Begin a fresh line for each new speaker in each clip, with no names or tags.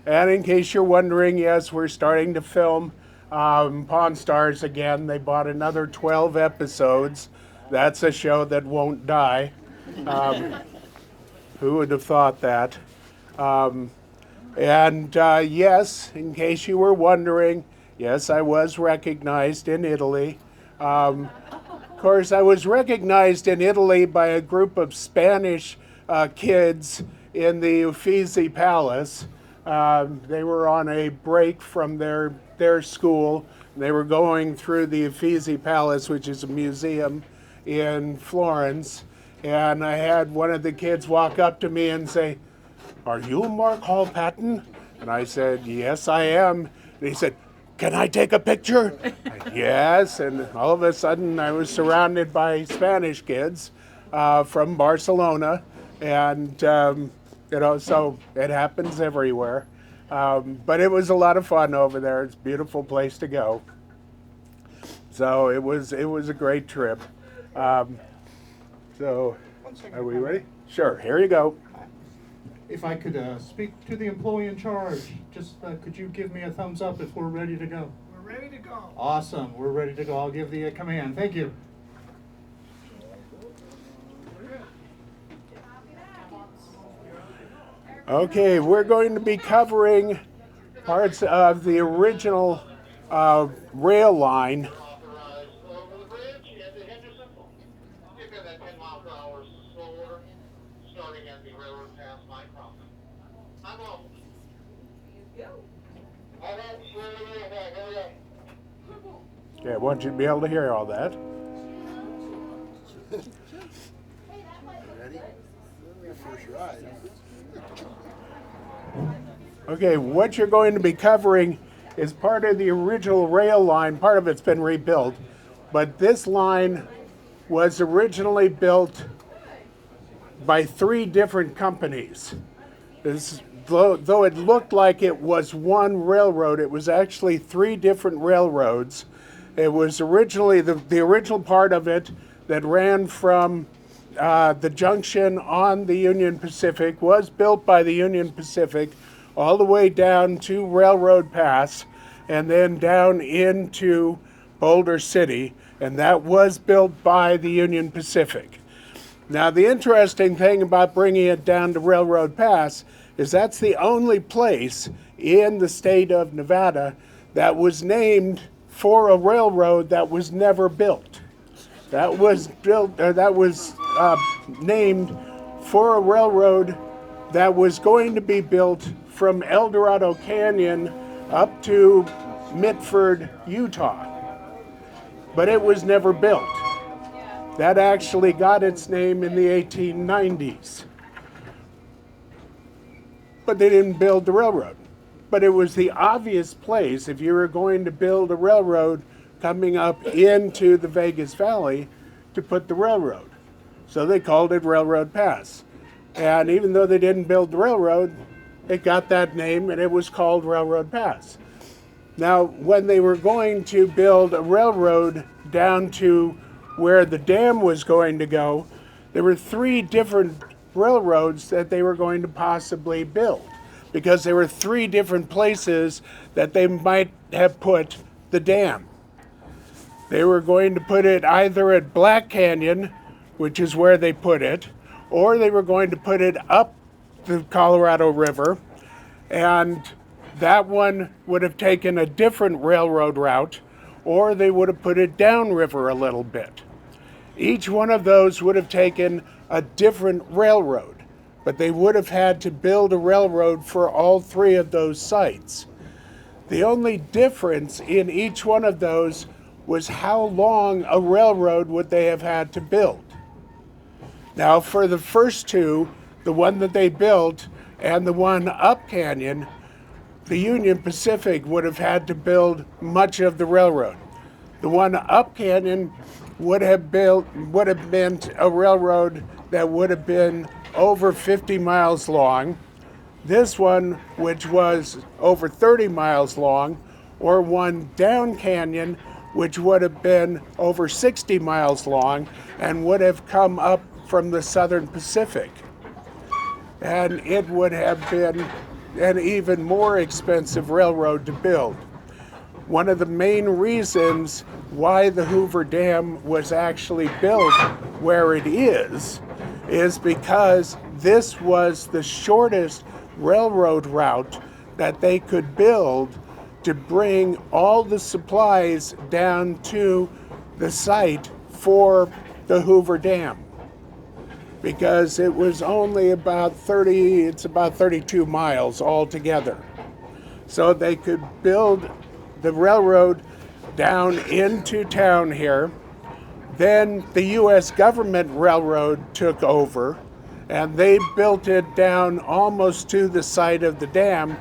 And in case you're wondering, yes, we're starting to film Pawn Stars again. They bought another 12 episodes. That's a show that won't die. Um, who would have thought that? And yes, in case you were wondering, yes, I was recognized in Italy. Of course, I was recognized in Italy by a group of Spanish kids in the Uffizi Palace. They were on a break from their school. They were going through the Uffizi Palace, which is a museum in Florence. And I had one of the kids walk up to me and say, "Are you Mark Hall-Patten?" And I said, "Yes, I am." And he said, "Can I take a picture?" Yes, and all of a sudden I was surrounded by Spanish kids from Barcelona, and so it happens everywhere. But it was a lot of fun over there. It's a beautiful place to go. So it was a great trip. So are we ready? Sure. Here you go.
If I could speak to the employee in charge, just could you give me a thumbs up if we're ready to go?
We're ready to go.
Awesome, we're ready to go. I'll give the command. Thank you.
Okay, we're going to be covering parts of the original rail line.
Over the bridge into Henderson. You're good at 10 miles per hour slower, starting at the railroad pass line crossing. I'm off. All right, here we go.
Okay, I want you to be able to hear all that.
Ready? Your first ride.
Okay, what you're going to be covering is part of the original rail line. Part of it's been rebuilt, but this line was originally built by 3 different companies. Though it looked like it was one railroad, it was actually 3 different railroads. It was originally the original part of it that ran from the junction on the Union Pacific was built by the Union Pacific all the way down to Railroad Pass and then down into Boulder City, and that was built by the Union Pacific. Now, the interesting thing about bringing it down to Railroad Pass is that's the only place in the state of Nevada that was named for a railroad that was never built. That was named for a railroad that was going to be built from El Dorado Canyon up to Mitford, Utah. But it was never built. That actually got its name in the 1890s. But they didn't build the railroad. But it was the obvious place, if you were going to build a railroad coming up into the Vegas Valley, to put the railroad. So they called it Railroad Pass. And even though they didn't build the railroad, it got that name and it was called Railroad Pass. Now, when they were going to build a railroad down to where the dam was going to go, there were 3 different railroads that they were going to possibly build, because there were 3 different places that they might have put the dam. They were going to put it either at Black Canyon, which is where they put it, or they were going to put it up the Colorado River, and that one would have taken a different railroad route, or they would have put it downriver a little bit. Each one of those would have taken a different railroad, but they would have had to build a railroad for all 3 of those sites. The only difference in each one of those was how long a railroad would they have had to build. Now, for the first 2, the one that they built and the one up Canyon, the Union Pacific would have had to build much of the railroad. The one up Canyon would have been a railroad that would have been over 50 miles long. This one, which was over 30 miles long, or one down Canyon, which would have been over 60 miles long and would have come up from the Southern Pacific. And it would have been an even more expensive railroad to build. One of the main reasons why the Hoover Dam was actually built where it is because this was the shortest railroad route that they could build to bring all the supplies down to the site for the Hoover Dam. Because it was only about 32 miles altogether. So they could build the railroad down into town here. Then the U.S. government railroad took over, and they built it down almost to the site of the dam,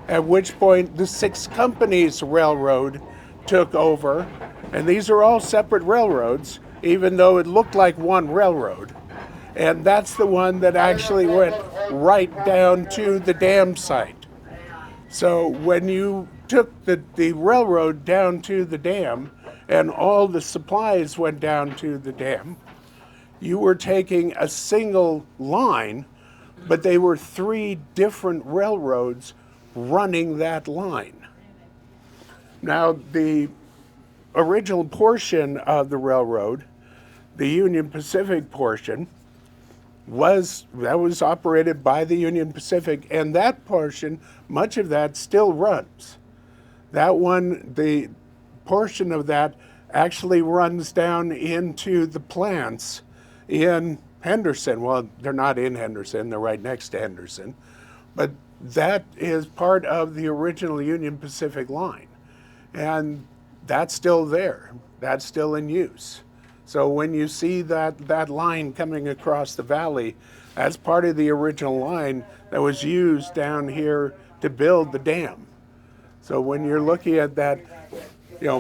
at which point the Six Companies Railroad took over. And these are all separate railroads, even though it looked like one railroad. And that's the one that actually went right down to the dam site. So when you took the railroad down to the dam and all the supplies went down to the dam, you were taking a single line, but they were 3 different railroads running that line. Now, the original portion of the railroad, the Union Pacific portion, was operated by the Union Pacific, and that portion, much of that still runs. That one, the portion of that actually runs down into the plants in Henderson. Well, they're not in Henderson, they're right next to Henderson, but that is part of the original Union Pacific line, and that's still there. That's still in use. So when you see that line coming across the valley, that's part of the original line that was used down here to build the dam. So when you're looking at that,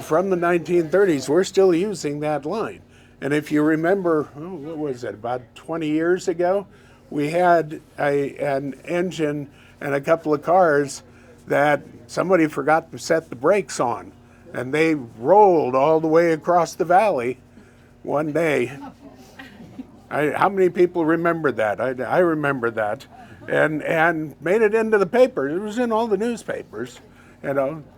from the 1930s, we're still using that line. And if you remember, what was it, about 20 years ago, we had an engine and a couple of cars that somebody forgot to set the brakes on, and they rolled all the way across the valley one day. How many people remember that? I remember that, and made it into the paper. It was in all the newspapers.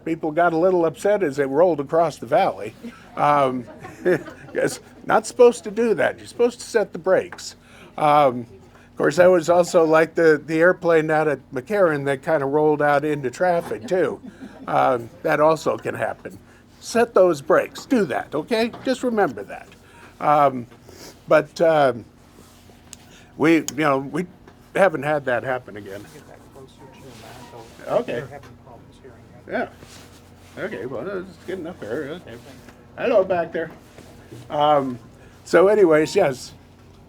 People got a little upset as they rolled across the valley. Because not supposed to do that. You're supposed to set the brakes. Of course, that was also like the airplane out at McCarran that kind of rolled out into traffic too. That also can happen. Set those brakes. Do that, okay? Just remember that. But we haven't had that happen again.
Get that closer to your mantle.
Okay.
They're having problems hearing that.
Yeah. Okay, well, it's getting up there. Okay. Hello back there. So anyways, yes.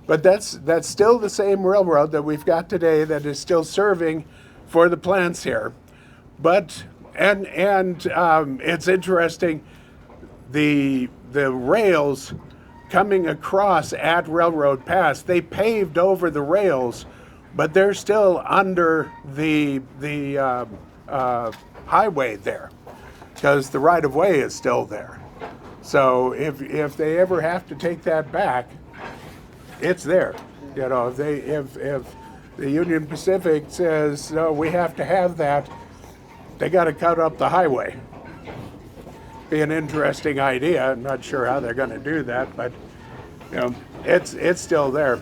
But that's still the same railroad that we've got today that is still serving for the plants here. But, and it's interesting, the rails coming across at Railroad Pass, they paved over the rails, but they're still under the highway there, because the right-of-way is still there. So if they ever have to take that back, it's there. If the Union Pacific says, no, we have to have that, they got to cut up the highway. Be an interesting idea. I'm not sure how they're going to do that, but it's still there.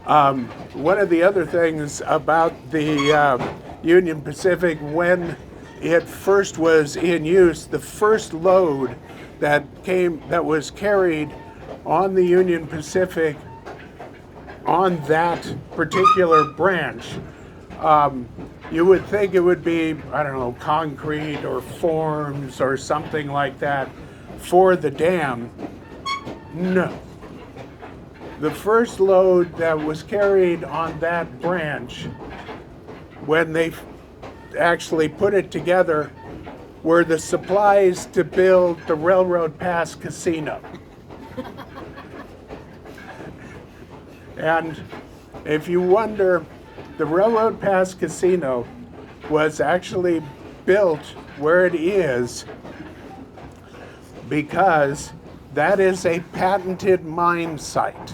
One of the other things about the Union Pacific, when it first was in use, the first load that was carried on the Union Pacific on that particular branch, you would think it would be, I don't know, concrete or forms or something like that for the dam. No. The first load that was carried on that branch, when they actually put it together, were the supplies to build the Railroad Pass Casino. And if you wonder, the Railroad Pass Casino was actually built where it is because that is a patented mine site.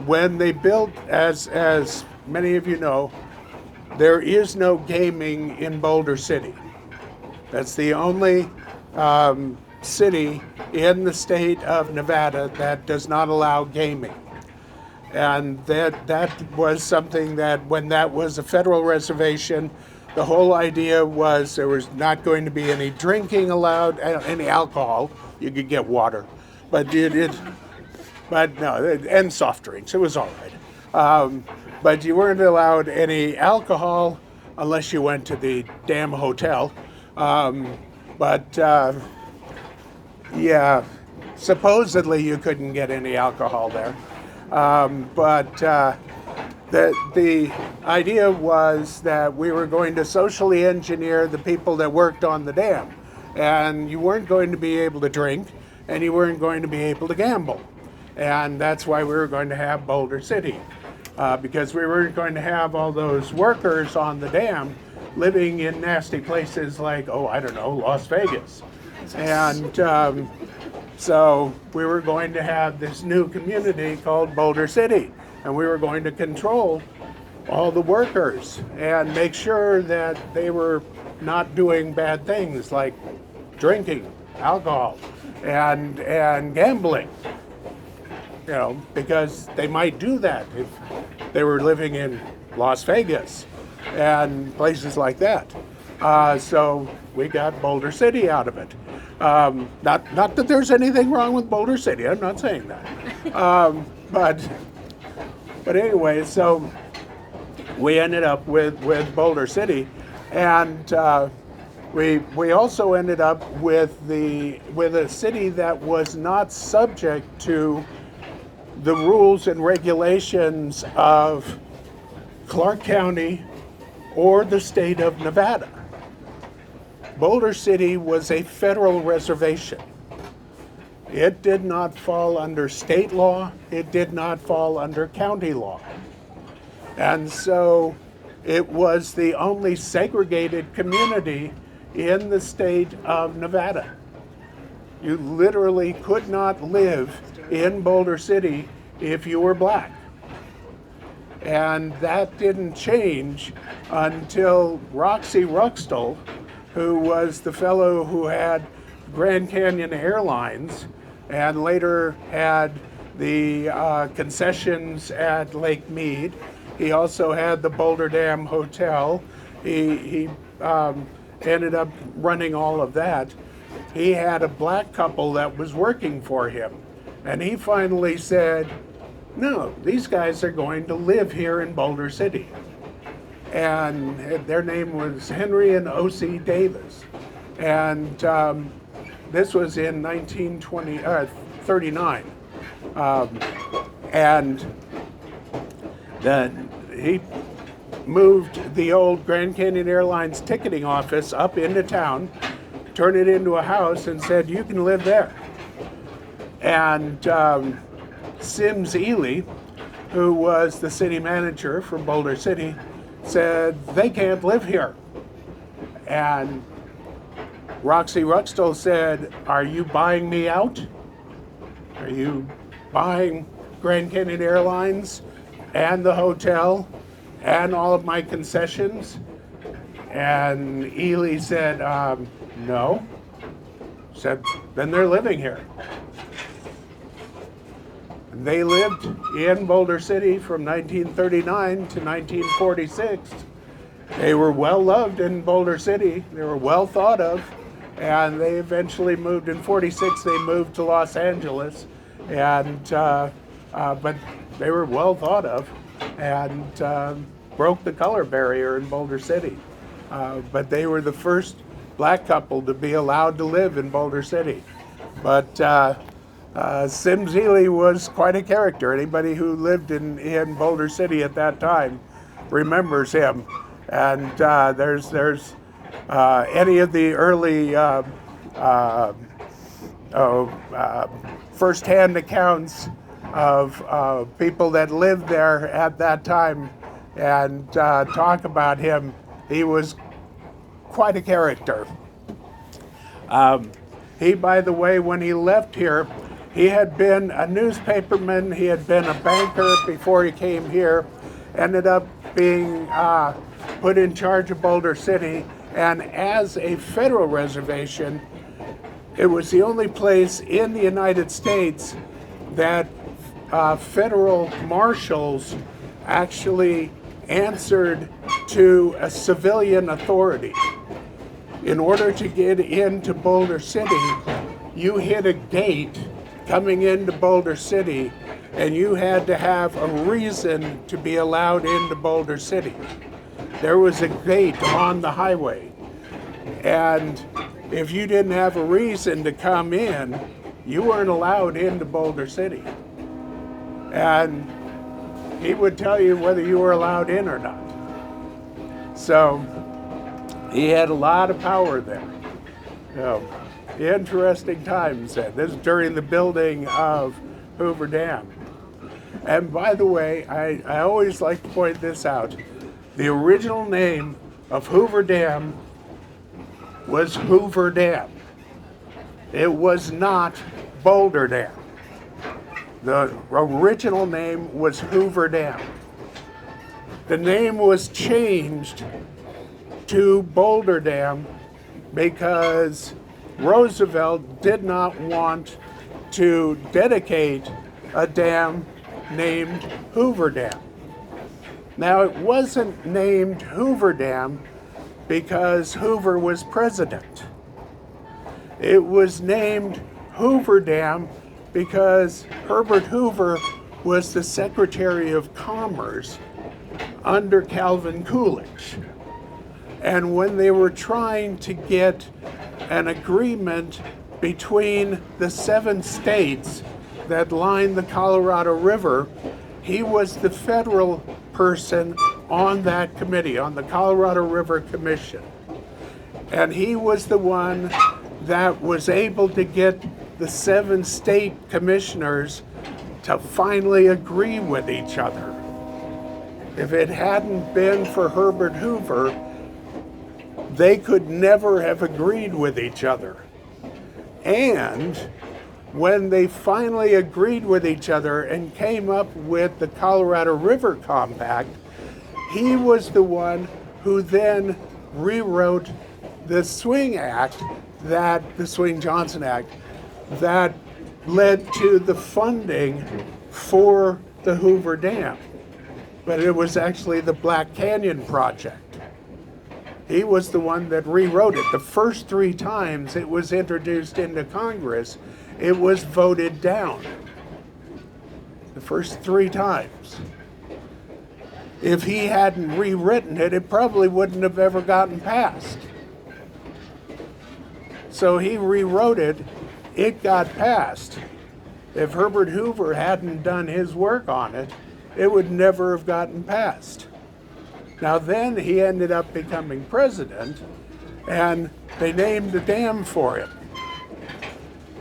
When they built, as many of you know, there is no gaming in Boulder City. That's the only city in the state of Nevada that does not allow gaming. And that was something that when that was a federal reservation, the whole idea was there was not going to be any drinking allowed, any alcohol. You could get water, but but no, and soft drinks. It was all right. But you weren't allowed any alcohol unless you went to the damn hotel. Yeah, supposedly you couldn't get any alcohol there. The idea was that we were going to socially engineer the people that worked on the dam. And you weren't going to be able to drink, and you weren't going to be able to gamble. And that's why we were going to have Boulder City, because we weren't going to have all those workers on the dam living in nasty places like, oh, I don't know, Las Vegas. And so we were going to have this new community called Boulder City, and we were going to control all the workers and make sure that they were not doing bad things like drinking alcohol and gambling, you know, because they might do that if they were living in Las Vegas and places like that. So we got Boulder City out of it. Not that there's anything wrong with Boulder City. I'm not saying that. But anyway, so we ended up with Boulder City, and we also ended up with a city that was not subject to the rules and regulations of Clark County or the state of Nevada. Boulder City was a federal reservation. It did not fall under state law. It did not fall under county law. And so it was the only segregated community in the state of Nevada. You literally could not live in Boulder City if you were black. And that didn't change until Roxy Ruxtell, who was the fellow who had Grand Canyon Airlines and later had the concessions at Lake Mead. He also had the Boulder Dam Hotel. He ended up running all of that. He had a black couple that was working for him. And he finally said, no, these guys are going to live here in Boulder City. And their name was Henry and O.C. Davis. And this was in 1939. And then he moved the old Grand Canyon Airlines ticketing office up into town, turned it into a house, and said, you can live there. And Sims Ely, who was the city manager for Boulder City, said, they can't live here. And Roxy Ruxtell said, are you buying me out? Are you buying Grand Canyon Airlines and the hotel and all of my concessions? And Ely said, no. Said, then they're living here. They lived in Boulder City from 1939 to 1946. They were well loved in Boulder City. They were well thought of, and they eventually moved in 46. They moved to Los Angeles, and but they were well thought of, and broke the color barrier in Boulder City. But they were the first black couple to be allowed to live in Boulder City. But Sims Ely was quite a character. Anybody who lived in Boulder City at that time remembers him. And there's any of the early first-hand accounts of people that lived there at that time and talk about him. He was quite a character. He, by the way, when he left here, he had been a newspaperman, he had been a banker before he came here, ended up being put in charge of Boulder City, and as a federal reservation, it was the only place in the United States that federal marshals actually answered to a civilian authority. In order to get into Boulder City, you hit a gate coming into Boulder City, and you had to have a reason to be allowed into Boulder City. There was a gate on the highway, and if you didn't have a reason to come in, you weren't allowed into Boulder City. And he would tell you whether you were allowed in or not. So he had a lot of power there. Interesting times then. This is during the building of Hoover Dam. And by the way, I always like to point this out. The original name of Hoover Dam was Hoover Dam. It was not Boulder Dam. The original name was Hoover Dam. The name was changed to Boulder Dam because Roosevelt did not want to dedicate a dam named Hoover Dam. Now, it wasn't named Hoover Dam because Hoover was president. It was named Hoover Dam because Herbert Hoover was the Secretary of Commerce under Calvin Coolidge. And when they were trying to get an agreement between the 7 states that line the Colorado River, he was the federal person on that committee, on the Colorado River Commission. And he was the one that was able to get the 7 state commissioners to finally agree with each other. If it hadn't been for Herbert Hoover, they could never have agreed with each other. And when they finally agreed with each other and came up with the Colorado River Compact, he was the one who then rewrote the Swing-Johnson Act, that led to the funding for the Hoover Dam. But it was actually the Black Canyon Project. He was the one that rewrote it. The first 3 times it was introduced into Congress, it was voted down. The first 3 times. If he hadn't rewritten it, it probably wouldn't have ever gotten passed. So he rewrote it, it got passed. If Herbert Hoover hadn't done his work on it, it would never have gotten passed. Now then he ended up becoming president, and they named the dam for him.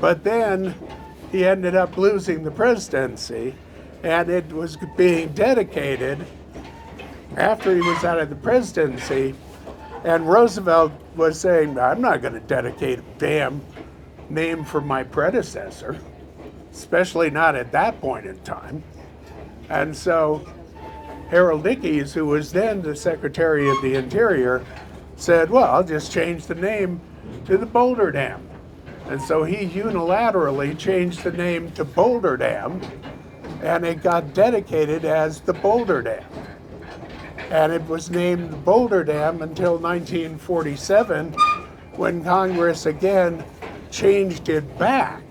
But then he ended up losing the presidency, and it was being dedicated after he was out of the presidency, and Roosevelt was saying, I'm not going to dedicate a dam named for my predecessor, especially not at that point in time. And so Harold Ickes, who was then the Secretary of the Interior, said, well, I'll just change the name to the Boulder Dam. And so he unilaterally changed the name to Boulder Dam, and it got dedicated as the Boulder Dam. And it was named the Boulder Dam until 1947, when Congress again changed it back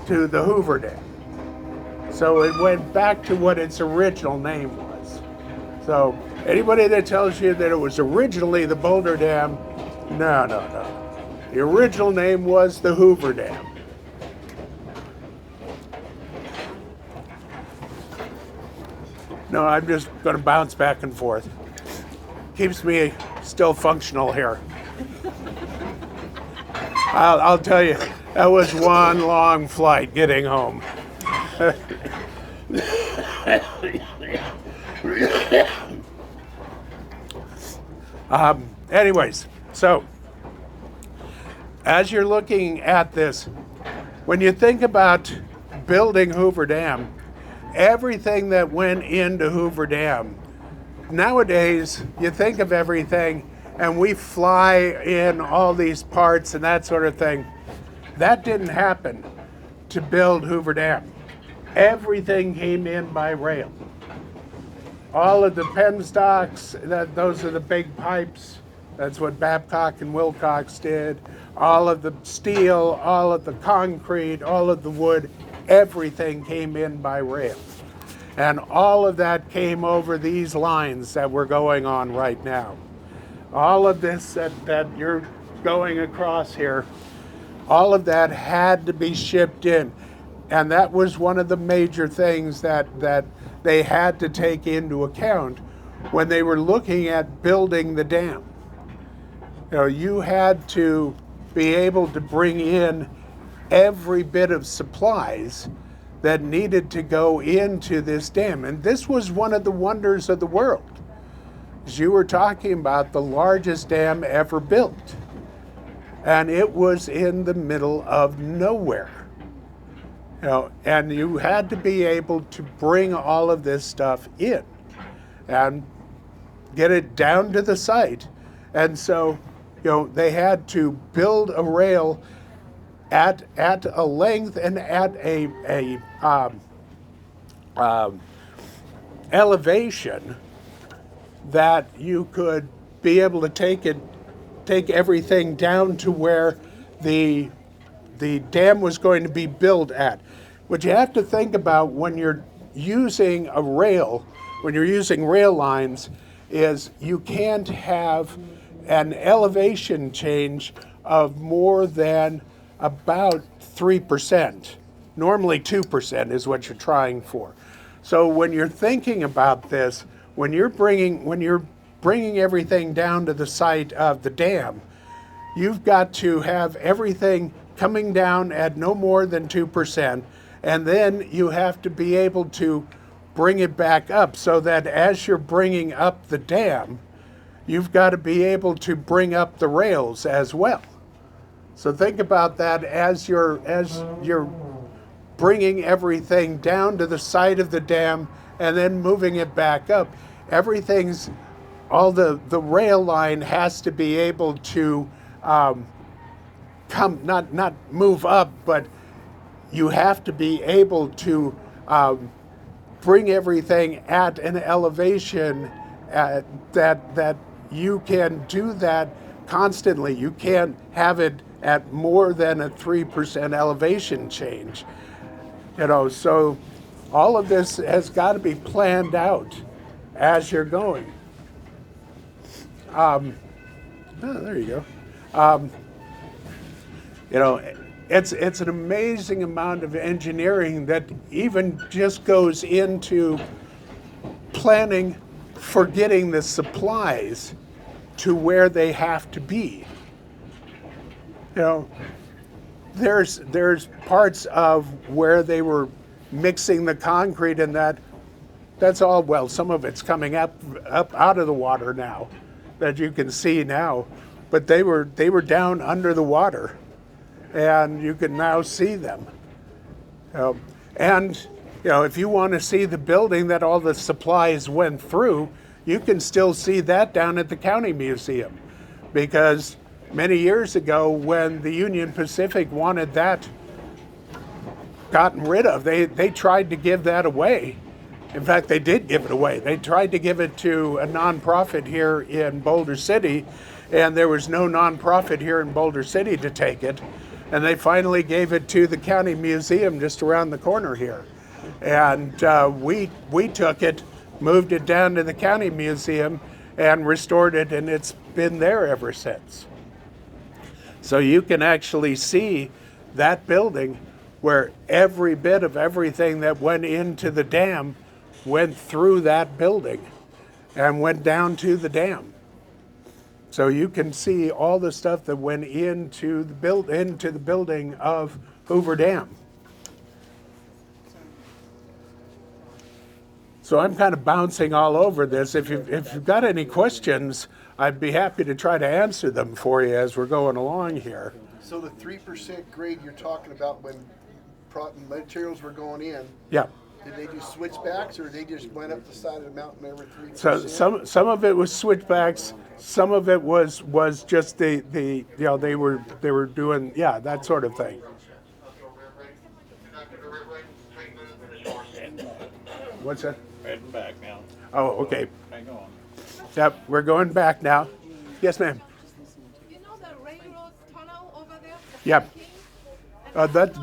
to the Hoover Dam. So it went back to what its original name was. So anybody that tells you that it was originally the Boulder Dam, no. The original name was the Hoover Dam. No, I'm just going to bounce back and forth. Keeps me still functional here. I'll tell you, that was one long flight getting home. Anyways, so as you're looking at this, when you think about building Hoover Dam, everything that went into Hoover Dam nowadays, you think of everything, and we fly in all these parts and that sort of thing. That didn't happen to build Hoover Dam. Everything came in by rail. All of the penstocks, those are the big pipes. That's what Babcock and Wilcox did. All of the steel, all of the concrete, all of the wood, everything came in by rail. And all of that came over these lines that we're going on right now. All of this that you're going across here, all of that had to be shipped in. And that was one of the major things that they had to take into account when they were looking at building the dam. You know, you had to be able to bring in every bit of supplies that needed to go into this dam. And this was one of the wonders of the world. As you were talking about, the largest dam ever built. And it was in the middle of nowhere. You know, and you had to be able to bring all of this stuff in and get it down to the site. And so, you know, they had to build a rail at a length and at a elevation that you could be able to take everything down to where the dam was going to be built at. What you have to think about when you're using a rail, when you're using rail lines, is you can't have an elevation change of more than about 3%. Normally 2% is what you're trying for. So when you're thinking about this, when you're bringing everything down to the site of the dam, you've got to have everything coming down at no more than 2%, and then you have to be able to bring it back up so that as you're bringing up the dam, you've got to be able to bring up the rails as well. So think about that as you're bringing everything down to the side of the dam and then moving it back up. All the rail line has to be able to not move up, but you have to be able to bring everything at an elevation that you can do that constantly. You can't have it at more than a 3% elevation change. You know, so all of this has got to be planned out as you're going. There you go. You know, it's an amazing amount of engineering that even just goes into planning for getting the supplies to where they have to be. You know, there's parts of where they were mixing the concrete and that's all, well, some of it's coming up out of the water now that you can see now, but they were down under the water and you can now see them. And you know, if you want to see the building that all the supplies went through, you can still see that down at the county museum, because many years ago when the Union Pacific wanted that gotten rid of, they tried to give that away. In fact, they did give it away. They tried to give it to a nonprofit here in Boulder City, and there was no nonprofit here in Boulder City to take it. And they finally gave it to the county museum just around the corner here. And we took it, moved it down to the county museum, and restored it, and it's been there ever since. So you can actually see that building where every bit of everything that went into the dam went through that building and went down to the dam. So you can see all the stuff that went into the building of Hoover Dam. So I'm kind of bouncing all over this. If you've got any questions, I'd be happy to try to answer them for you as we're going along here.
So the 3% grade you're talking about when materials were going in,
Yeah.
Did they do switchbacks, or they just went up the side of the mountain every 3%?
So some of it was switchbacks, some of it was just the they were doing that sort of thing. What's that?
Heading back now.
Oh, okay.
Hang on.
Yep, we're going back now. Yes, ma'am.
You know the railroad tunnel over there?
Yep.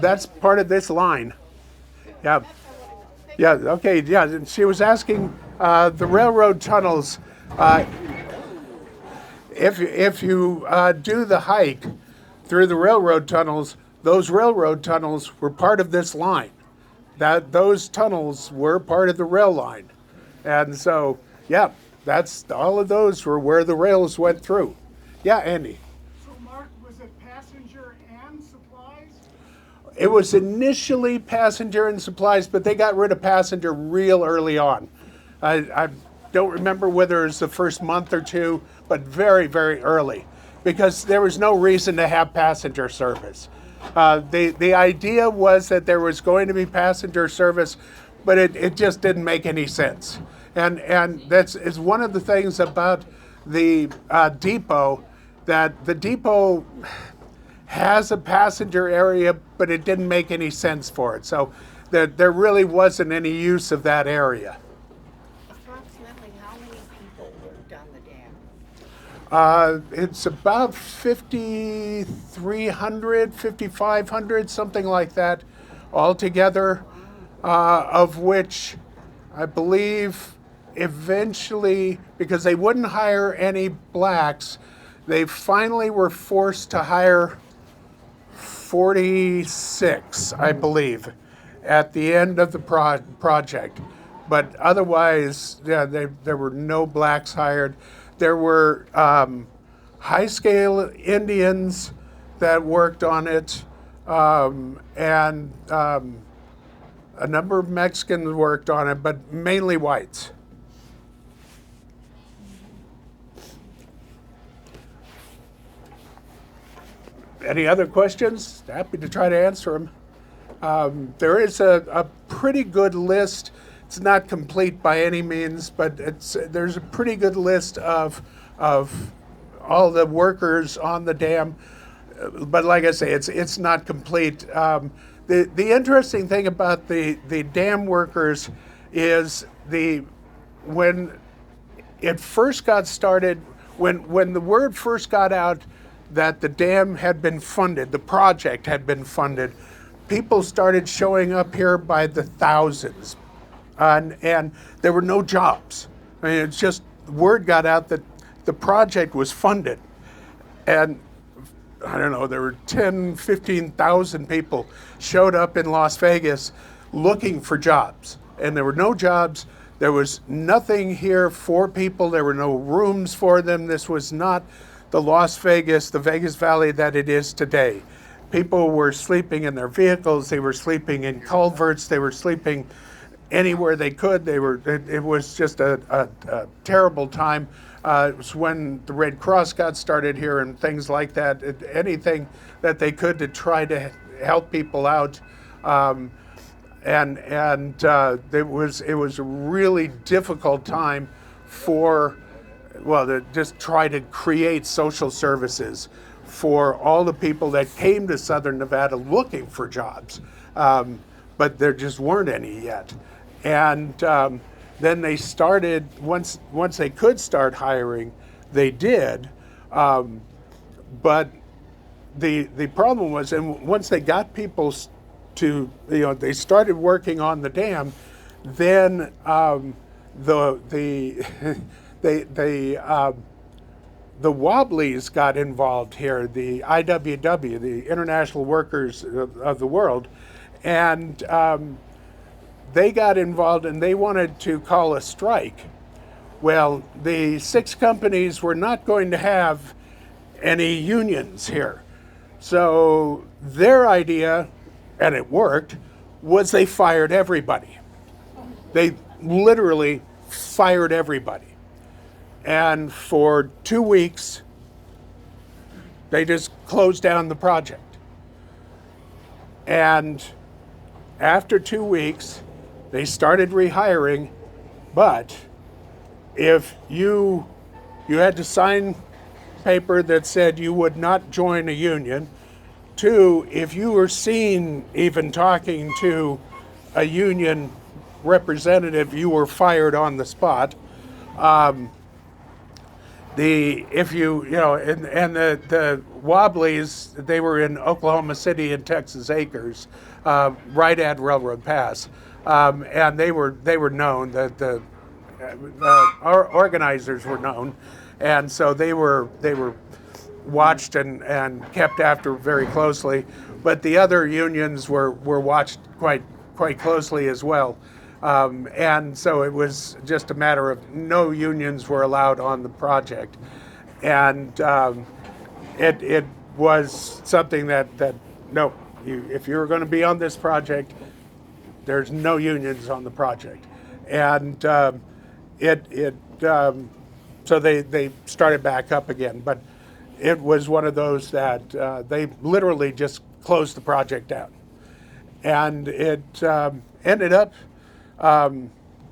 That's part of this line. Yeah. Yeah. Okay. Yeah. She was asking the railroad tunnels. If you do the hike through the railroad tunnels, those railroad tunnels were part of this line. Those tunnels were part of the rail line, and so that's all of those were where the rails went through. Yeah, Andy.
So, Mark, was it passenger and supplies?
It was initially passenger and supplies, but they got rid of passenger real early on. I don't remember whether it was the first month or two, but very, very early, because there was no reason to have passenger service. The idea was that there was going to be passenger service, but it just didn't make any sense. And that's is one of the things about the depot, that the depot has a passenger area, but it didn't make any sense for it. So there really wasn't any use of that area.
Approximately how many people worked on the dam?
It's about 5,300, 5,500, something like that altogether, of which I believe eventually, because they wouldn't hire any blacks, they finally were forced to hire 46, I believe, at the end of the project. But otherwise, there were no blacks hired. There were high-scale Indians that worked on it, and a number of Mexicans worked on it, but mainly whites. Any other questions? Happy to try to answer them. There is a pretty good list. It's not complete by any means, but there's a pretty good list of all the workers on the dam. But like I say, it's not complete. The interesting thing about the dam workers is when it first got started, when the word first got out that the dam had been funded, the project had been funded, people started showing up here by the thousands, and there were no jobs. I mean, it's just word got out that the project was funded, and I don't know, there were 10, 15,000 people showed up in Las Vegas looking for jobs, and there were no jobs. There was nothing here for people. There were no rooms for them. This was not the Vegas Valley that it is today. People were sleeping in their vehicles. They were sleeping in culverts. They were sleeping anywhere they could. It was just a terrible time. It was when the Red Cross got started here and things like that. Anything that they could to try to help people out. It was a really difficult time to just try to create social services for all the people that came to Southern Nevada looking for jobs, but there just weren't any yet. And then they started, once they could start hiring, they did, but the problem was, and once they got people they started working on the dam, then the Wobblies got involved here, the IWW, the International Workers of the World, and they got involved and they wanted to call a strike. Well, the 6 companies were not going to have any unions here. So their idea, and it worked, was they fired everybody. They literally fired everybody. And for 2 weeks, they just closed down the project. And after 2 weeks, they started rehiring, but if you had to sign paper that said you would not join a union. Two, if you were seen even talking to a union representative, you were fired on the spot. The Wobblies, they were in Oklahoma City and Texas Acres, right at Railroad Pass, and they were known. Our organizers were known, and so they were watched and kept after very closely. But the other unions were watched quite closely as well. And so it was just a matter of no unions were allowed on the project. And it was something that no, if you're going to be on this project, there's no unions on the project. And so they started back up again. But it was one of those that they literally just closed the project down. And it ended up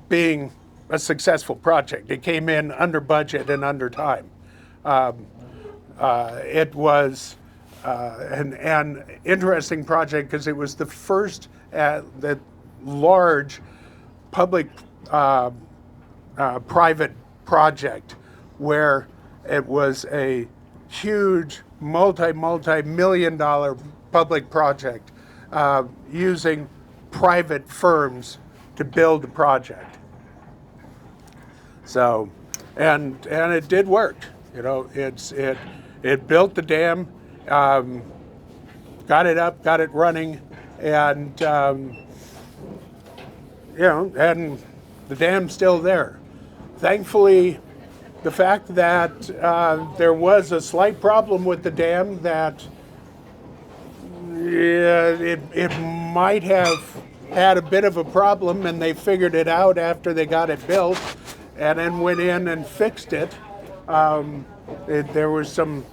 being a successful project. It came in under budget and under time. It was an interesting project because it was the first the large public private project where it was a huge multi-million dollar public project using private firms to build the project. So, and it did work. You know, it built the dam, got it up, got it running, and and the dam's still there. Thankfully, the fact that there was a slight problem with the dam that it might have had a bit of a problem, and they figured it out after they got it built and then went in and fixed it. There was some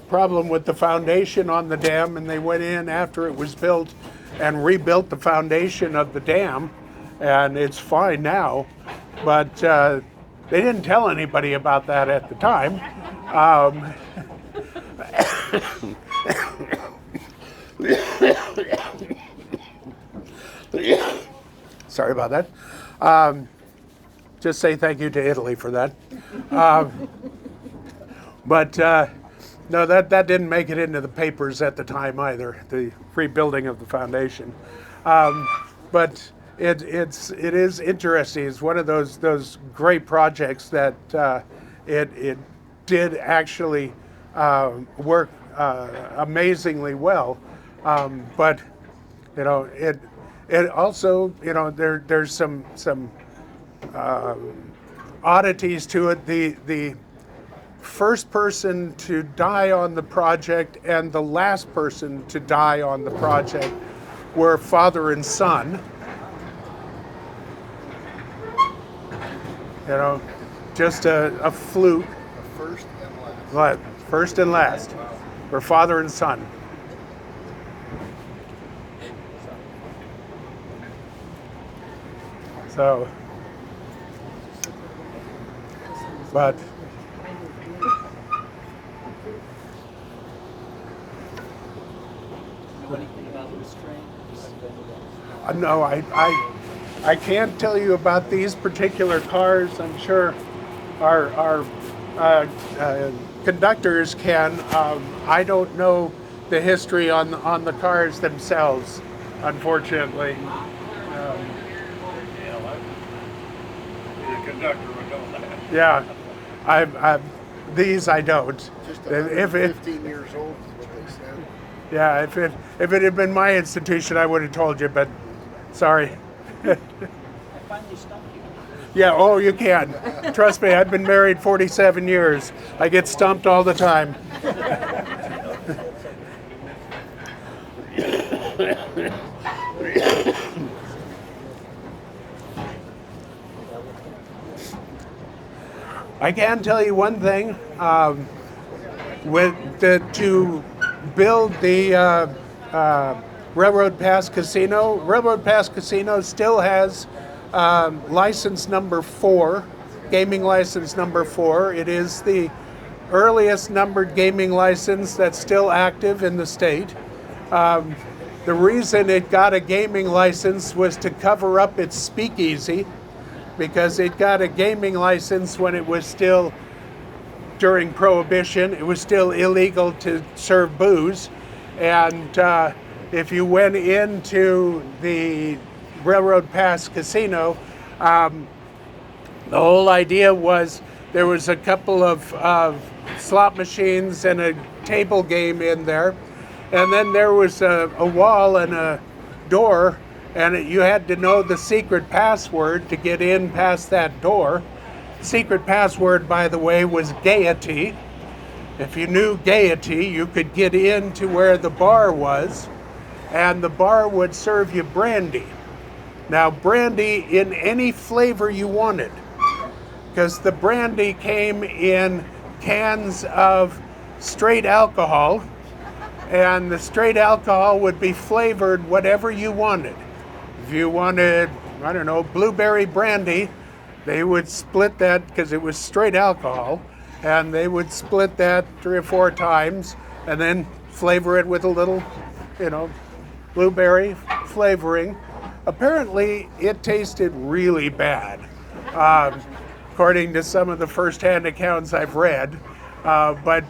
problem with the foundation on the dam, and they went in after it was built and rebuilt the foundation of the dam, and it's fine now. But they didn't tell anybody about that at the time. Sorry about that. Just say thank you to Italy for that. But no, that didn't make it into the papers at the time either, the rebuilding of the foundation. But it is interesting. It's one of those great projects that it did actually work amazingly well. But it also, there's some oddities to it. The first person to die on the project and the last person to die on the project were father and son. Just a fluke.
First and last.
First and last were father and son. So, but no, I can't tell you about these particular cars. I'm sure our conductors can. I don't know the history on the cars themselves, unfortunately.
The conductor would know that.
Yeah, these I don't.
Just
If it,
15 years old is what they said.
yeah, if it had been my institution, I would have told you. But sorry.
I finally stumped you.
Yeah, oh, you can. Trust me, I've been married 47 years. I get stumped all the time. I can tell you one thing. To build the Railroad Pass Casino. Railroad Pass Casino still has license number 4, gaming license number 4. It is the earliest numbered gaming license that's still active in the state. The reason it got a gaming license was to cover up its speakeasy, because it got a gaming license when it was still during Prohibition. It was still illegal to serve booze, and if you went into the Railroad Pass Casino, the whole idea was there was a couple of slot machines and a table game in there, and then there was a wall and a door, and you had to know the secret password to get in past that door. Secret password, by the way, was gaiety. If you knew gaiety, you could get into where the bar was, and the bar would serve you brandy. Now, brandy in any flavor you wanted, because the brandy came in cans of straight alcohol, and the straight alcohol would be flavored whatever you wanted. If you wanted, I don't know, blueberry brandy, they would split that, because it was straight alcohol, and they would split that 3 or 4 times and then flavor it with a little, blueberry flavoring. Apparently, it tasted really bad, according to some of the first-hand accounts I've read, but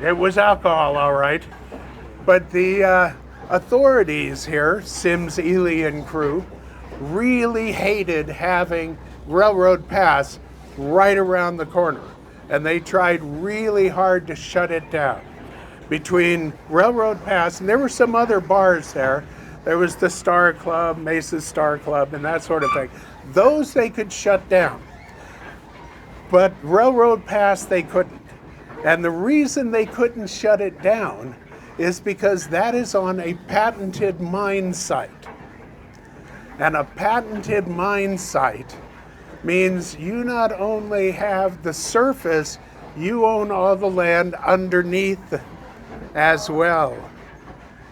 it was alcohol, all right. But the authorities here, Sims, Ely, and crew, really hated having Railroad Pass right around the corner, and they tried really hard to shut it down. Between Railroad Pass, and there were some other bars there. There was the Star Club, Mesa's Star Club, and that sort of thing. Those they could shut down, but Railroad Pass they couldn't. And the reason they couldn't shut it down is because that is on a patented mine site. And a patented mine site means you not only have the surface, you own all the land underneath as well.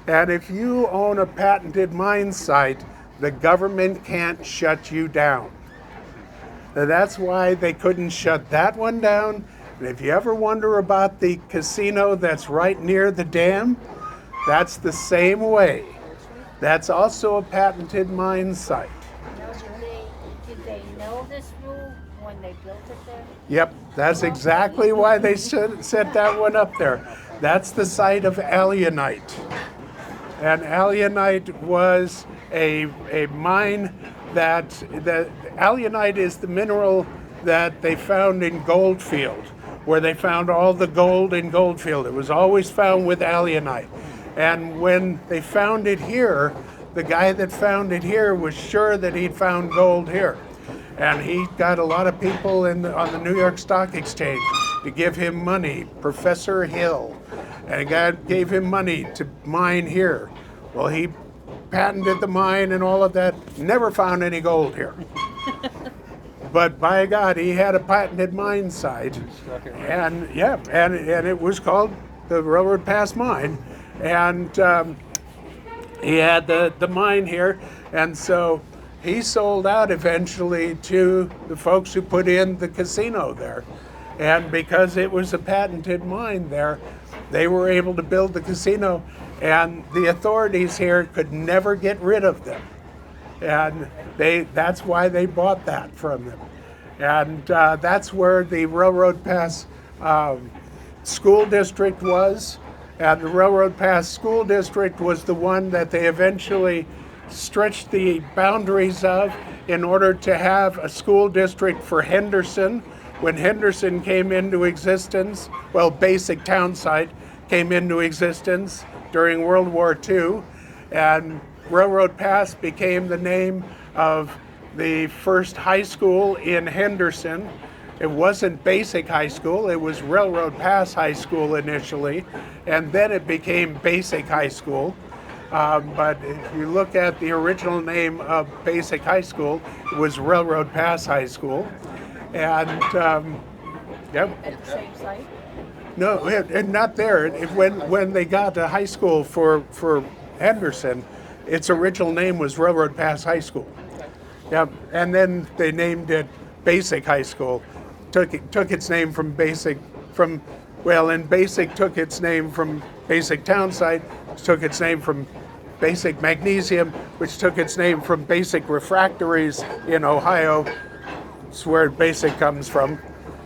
And if you own a patented mine site, the government can't shut you down. And that's why they couldn't shut that one down. And if you ever wonder about the casino that's right near the dam, that's the same way. That's also a patented mine site.
Now, did they know this rule when they built it there?
Yep, that's exactly why they set that one up there. That's the site of alunite. And alunite was a mine that alunite is the mineral that they found in Goldfield, where they found all the gold in Goldfield. It was always found with alunite. And when they found it here, the guy that found it here was sure that he'd found gold here. And he got a lot of people on the New York Stock Exchange to give him money, Professor Hill, and gave him money to mine here. Well, he patented the mine and all of that, never found any gold here. But by God, he had a patented mine site, and it was called the Railroad Pass Mine, and he had the mine here, and so he sold out eventually to the folks who put in the casino there, and because it was a patented mine there, they were able to build the casino, and the authorities here could never get rid of them, and that's why they bought that from them. And that's where the Railroad Pass School District was. And the Railroad Pass School District was the one that they eventually stretched the boundaries of in order to have a school district for Henderson. When Henderson came into existence, well, basic town site came into existence during World War II, and Railroad Pass became the name of the first high school in Henderson. It wasn't basic high school, it was Railroad Pass High School initially, and then it became basic high school. But if you look at the original name of basic high school, it was Railroad Pass High School. And, yep.
At the same site?
No, not there. When they got a high school for Henderson, its original name was Railroad Pass High School. Yeah, and then they named it Basic High School. Took its name from Basic, and Basic took its name from Basic Town Site, which took its name from Basic Magnesium, which took its name from Basic Refractories in Ohio. It's where Basic comes from.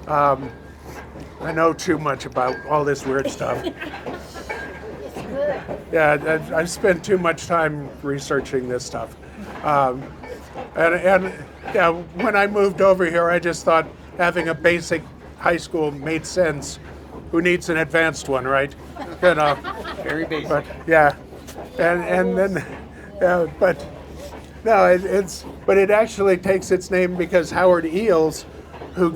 I know too much about all this weird stuff.
It's good.
Yeah, I've spent too much time researching this stuff. And yeah, when I moved over here, I just thought having a basic high school made sense. Who needs an advanced one, right? You know.
Very basic.
But yeah, and then but no, but it actually takes its name because Howard Eales, who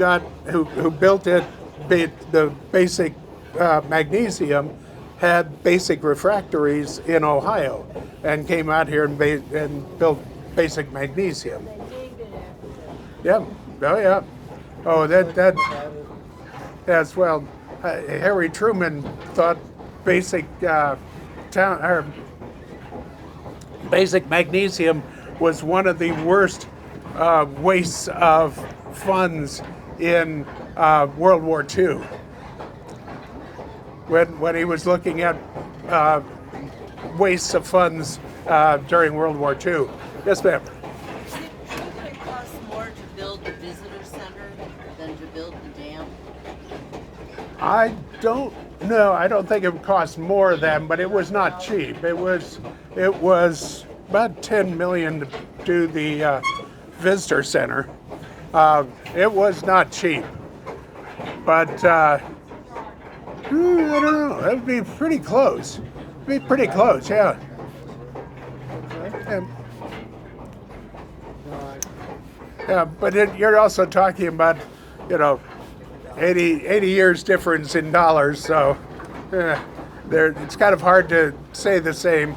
built it, the basic magnesium, had Basic Refractories in Ohio, and came out here and built Basic Magnesium. Yeah. Oh yeah. Oh, that's well. Harry Truman thought Basic Basic Magnesium was one of the worst wastes of funds in World War II. When he was looking at wastes of funds during World War II. Yes, ma'am.
Shouldn't it cost more to build the visitor center than to build the dam?
I don't know. I don't think it cost more than, but it was not cheap. It was about $10 million to do the visitor center. It was not cheap, but I don't know. That would be pretty close. Be pretty close, yeah. Yeah, but you're also talking about, 80 years difference in dollars, so it's kind of hard to say the same.